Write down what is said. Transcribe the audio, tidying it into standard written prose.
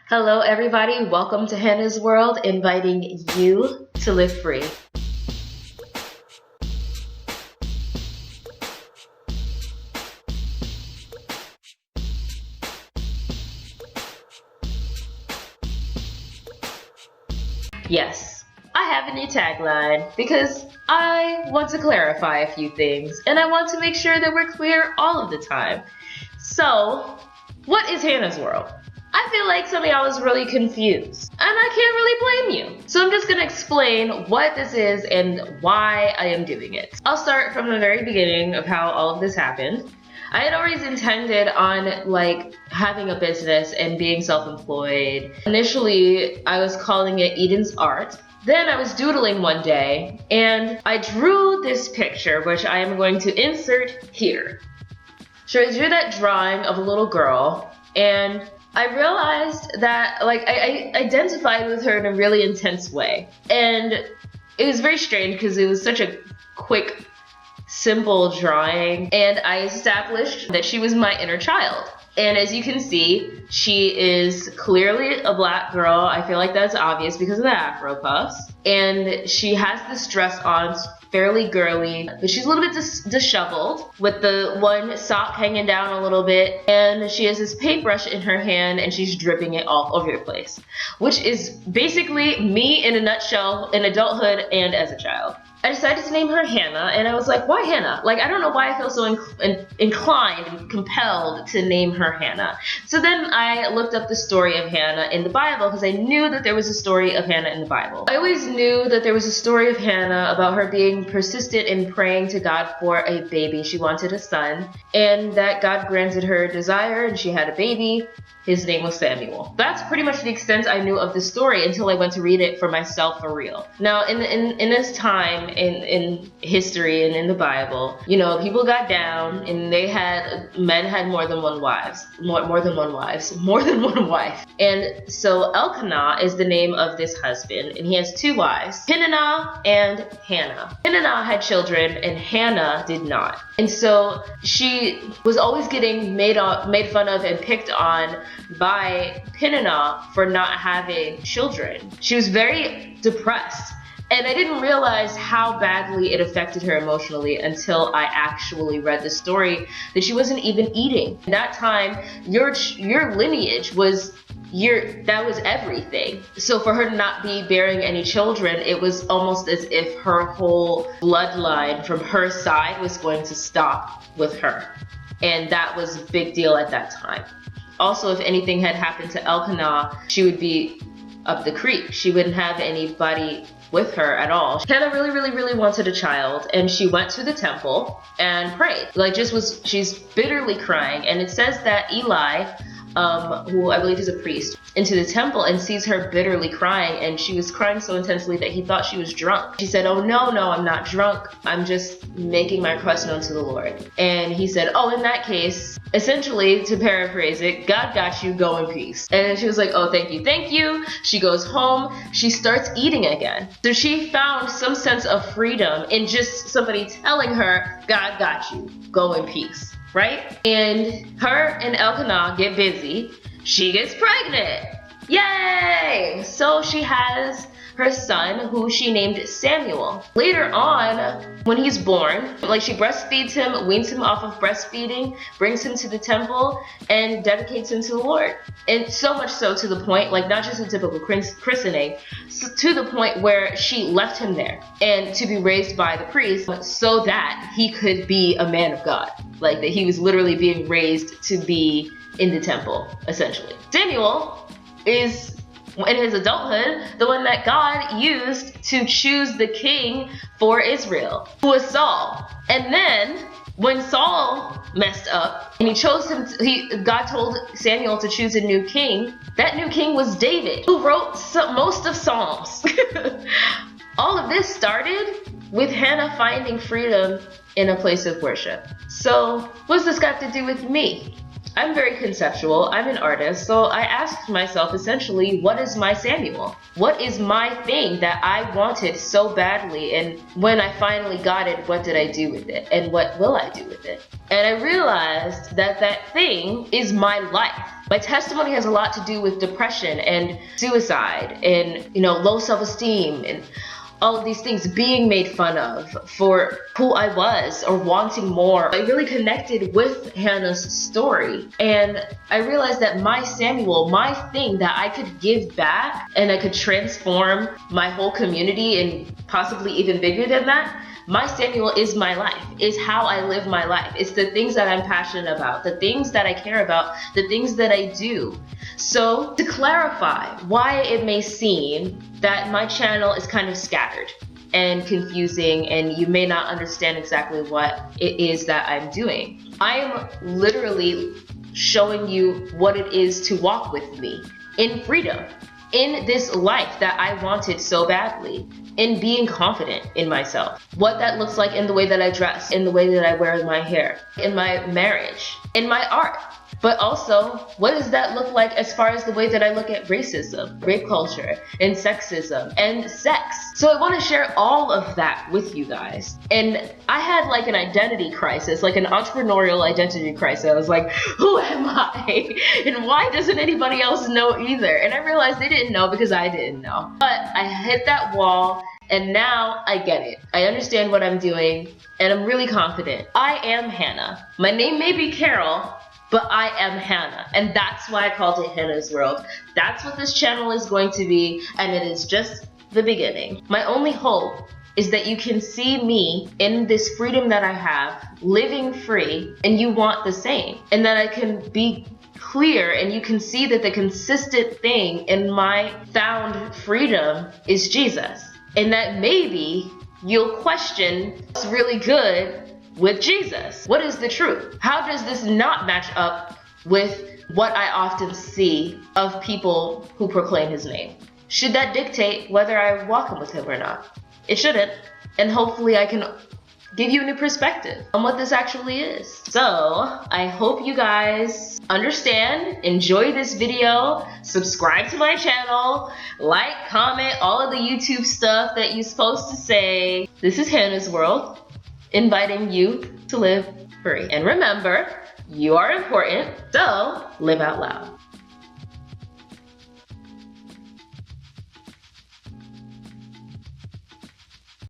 Hello, everybody. Welcome to Hannah's World, inviting you to live free. Yes, I have a new tagline because I want to clarify a few things and I want to make sure that we're clear all of the time. So, what is Hannah's World? I feel like some of y'all is really confused and I can't really blame you. So I'm just gonna explain what this is and why I am doing it. I'll start from the very beginning of how all of this happened. I had always intended on having a business and being self-employed. Initially, I was calling it Eden's Art. Then I was doodling one day and I drew this picture, which I am going to insert here. So I drew that drawing of a little girl and I realized that I identified with her in a really intense way. And it was very strange because it was such a quick, simple drawing, and I established that she was my inner child. And as you can see, she is clearly a black girl. I feel like that's obvious because of the afro puffs. And she has this dress on, fairly girly, but she's a little bit disheveled with the one sock hanging down a little bit. And she has this paintbrush in her hand and she's dripping it all over the place, which is basically me in a nutshell in adulthood and as a child. I decided to name her Hannah, and I was like, why Hannah? I don't know why I feel so inclined and compelled to name her Hannah. So then I looked up the story of Hannah in the Bible because I knew that there was a story of Hannah in the Bible. I always knew that there was a story of Hannah about her being persistent in praying to God for a baby. She wanted a son, and that God granted her desire, and she had a baby. His name was Samuel. That's pretty much the extent I knew of the story until I went to read it for myself for real. Now, in this time in history and in the Bible, people got down and men had more than one wife. And so Elkanah is the name of this husband, and he has two wives, Peninnah and Hannah. Peninnah had children and Hannah did not. And so she was always getting made fun of and picked on by Peninnah for not having children. She was very depressed. And I didn't realize how badly it affected her emotionally until I actually read the story that she wasn't even eating. At that time, your lineage was that was everything. So for her to not be bearing any children, it was almost as if her whole bloodline from her side was going to stop with her. And that was a big deal at that time. Also, if anything had happened to Elkanah, she would be up the creek. She wouldn't have anybody with her at all. Hannah really, really, really wanted a child, and she went to the temple and prayed. She's bitterly crying, and it says that Eli, who I believe is a priest, into the temple and sees her bitterly crying, and she was crying so intensely that he thought she was drunk. She said, "Oh no, I'm not drunk. I'm just making my request known to the Lord." And he said, "Oh, in that case," essentially, to paraphrase it, "God got you, go in peace." And she was like, "Oh, thank you." She goes home, she starts eating again. So she found some sense of freedom in just somebody telling her, "God got you, go in peace." Right? And her and Elkanah get busy. She gets pregnant. Yay! So she has her son, who she named Samuel. Later on, when he's born, she breastfeeds him, weans him off of breastfeeding, brings him to the temple, and dedicates him to the Lord. And so much so to the point, not just a typical christening, to the point where she left him there and to be raised by the priest so that he could be a man of God. That he was literally being raised to be in the temple, essentially. Samuel is, in his adulthood, the one that God used to choose the king for Israel, who was Saul. And then, when Saul messed up and God told Samuel to choose a new king, that new king was David, who wrote most of Psalms. All of this started with Hannah finding freedom in a place of worship. So, what's this got to do with me? I'm very conceptual. I'm an artist. So I asked myself essentially, what is my Samuel? What is my thing that I wanted so badly? And when I finally got it, what did I do with it? And what will I do with it? And I realized that that thing is my life. My testimony has a lot to do with depression and suicide and, low self-esteem and all of these things, being made fun of for who I was or wanting more. I really connected with Hannah's story, and I realized that my Samuel, my thing that I could give back and I could transform my whole community and possibly even bigger than that, my Samuel is my life, is how I live my life. It's the things that I'm passionate about, the things that I care about, the things that I do. So to clarify why it may seem that my channel is kind of scattered and confusing and you may not understand exactly what it is that I'm doing, I am literally showing you what it is to walk with me in freedom, in this life that I wanted so badly, in being confident in myself. What that looks like in the way that I dress, in the way that I wear my hair, in my marriage, in my art. But also, what does that look like as far as the way that I look at racism, rape culture, and sexism, and sex? So I want to share all of that with you guys. And I had like an identity crisis, like an entrepreneurial identity crisis. I was like, who am I? And why doesn't anybody else know either? And I realized they didn't know because I didn't know. But I hit that wall, and now I get it. I understand what I'm doing, and I'm really confident. I am Hannah. My name may be Carol, but I am Hannah, and that's why I called it Hannah's World. That's what this channel is going to be, and it is just the beginning. My only hope is that you can see me in this freedom that I have, living free, and you want the same. And that I can be clear and you can see that the consistent thing in my found freedom is Jesus. And that maybe you'll question what's really good with Jesus. What is the truth? How does this not match up with what I often see of people who proclaim his name? Should that dictate whether I walk with him or not? It shouldn't. And hopefully I can give you a new perspective on what this actually is. So I hope you guys understand, enjoy this video, subscribe to my channel, like, comment, all of the YouTube stuff that you're supposed to say. This is Hannah's World, inviting you to live free. And remember, you are important, so live out loud.